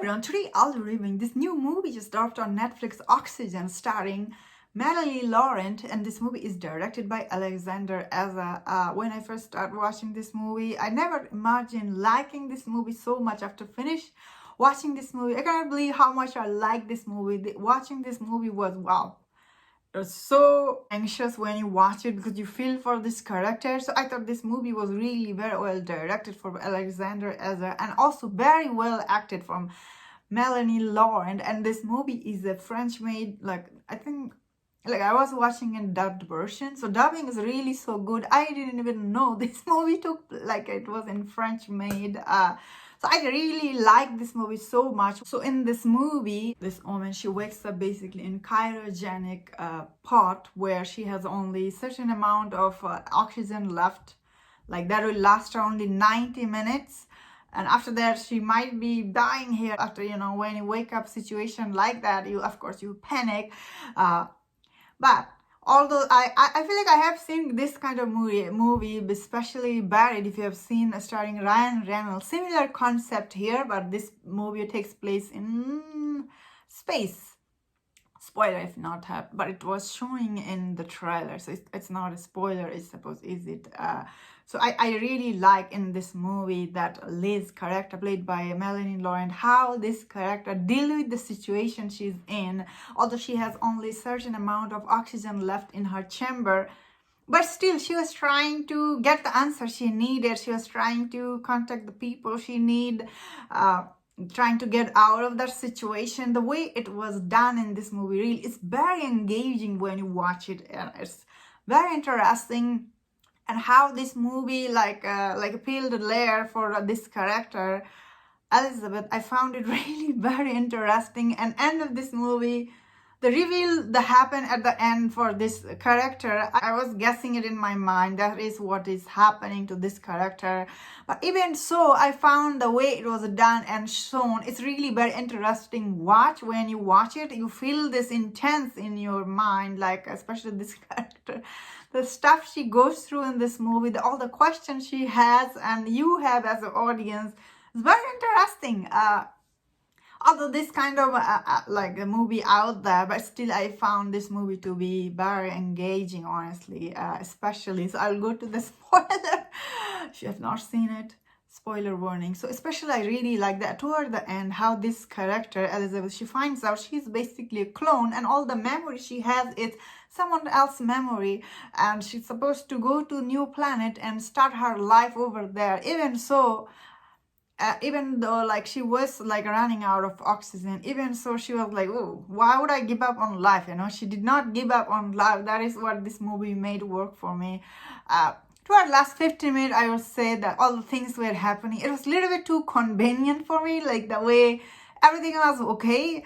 everyone, today I'll be reviewing this new movie just dropped on Netflix, Oxygen, starring Melanie Laurent, and this movie is directed by Alexander Aza. When I first started watching this movie, I never imagined liking this movie so much. After finish watching this movie, I cannot believe how much I like this movie. Watching this movie was wow. You're so anxious when you watch it because you feel for this character. So I thought this movie was really very well directed from Alexander Aza and also very well acted from Melanie Laurent. And this movie is a French made, I was watching a dubbed version. So dubbing is really so good. I didn't even know this movie took it was in French made. So I really like this movie so much. So in this movie, this woman, she wakes up basically in cryogenic pot where she has only certain amount of oxygen left. Like that will last her only 90 minutes. And after that, she might be dying here. After, when you wake up situation like that, of course, you panic. But although I feel like I have seen this kind of movie, especially Buried, if you have seen, starring Ryan Reynolds. Similar concept here, but this movie takes place in space. Spoiler if not, but it was showing in the trailer, so it's not a spoiler, I suppose, is it? So I really like in this movie that Liz character played by Melanie Laurent, how this character deal with the situation she's in, although she has only a certain amount of oxygen left in her chamber. But still, she was trying to get the answer she needed. She was trying to contact the people she need, trying to get out of that situation. The way it was done in this movie really is very engaging when you watch it, and it's very interesting. And how this movie peeled a layer for this character Elizabeth, I found it really very interesting. And end of this movie, the reveal that happened at the end for this character, I was guessing it in my mind. That is what is happening to this character. But even so, I found the way it was done and shown, it's really very interesting watch. When you watch it, you feel this intense in your mind, like especially this character. The stuff she goes through in this movie, all the questions she has and you have as an audience, it's very interesting. Although this kind of a movie out there, but still I found this movie to be very engaging, honestly, especially. So I'll go to the spoiler. If you have not seen it, spoiler warning. So especially I really like that toward the end, how this character, Elizabeth, she finds out she's basically a clone and all the memory she has is someone else's memory, and she's supposed to go to a new planet and start her life over there. Even so, even though she was running out of oxygen, even so she was like, oh, why would I give up on life? She did not give up on life. That is what this movie made work for me. Toward last 15 minutes, I would say that all the things were happening, it was a little bit too convenient for me, like the way everything was okay.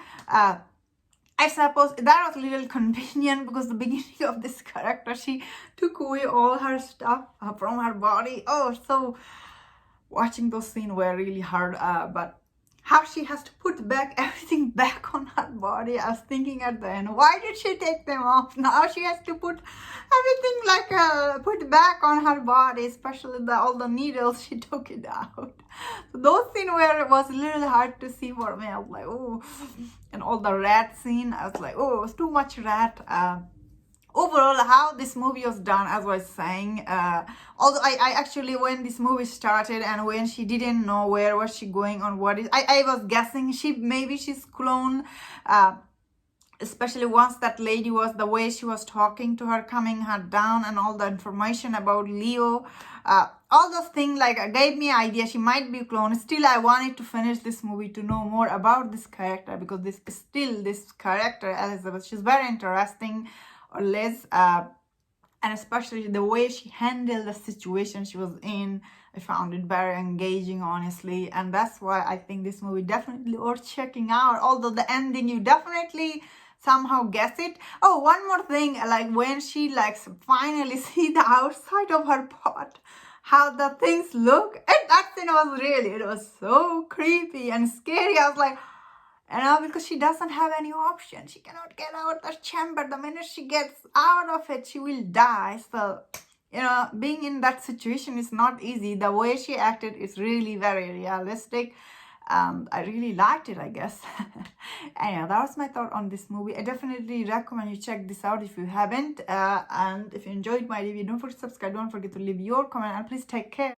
I suppose that was a little convenient because the beginning of this character, she took away all her stuff from her body. Oh, so watching those scenes were really hard, but how she has to put back everything back on her body, I was thinking at the end, why did she take them off? Now she has to put everything put back on her body, especially all the needles, she took it out. So those scenes where it was a little hard to see for me. I was like, oh, and all the rat scene, I was like, oh, it was too much rat. Overall, how this movie was done, as I was saying, although I actually, when this movie started and when she didn't know where was she going on, I was guessing maybe she's clone, especially once that lady was, the way she was talking to her, coming her down, and all the information about Leo, all those things gave me an idea she might be clone. Still, I wanted to finish this movie to know more about this character, because this character, Elizabeth, she's very interesting. Liz, and especially the way she handled the situation she was in, I found it very engaging, honestly, and that's why I think this movie definitely worth checking out. Although the ending, you definitely somehow guess it. Oh, one more thing, when she finally see the outside of her pot, how the things look, and that scene was it was so creepy and scary. I was like, because she doesn't have any option. She cannot get out of the chamber. The minute she gets out of it, she will die. So, being in that situation is not easy. The way she acted is really very realistic. and I really liked it, I guess. Anyway, that was my thought on this movie. I definitely recommend you check this out if you haven't. And if you enjoyed my review, don't forget to subscribe, don't forget to leave your comment, and please take care.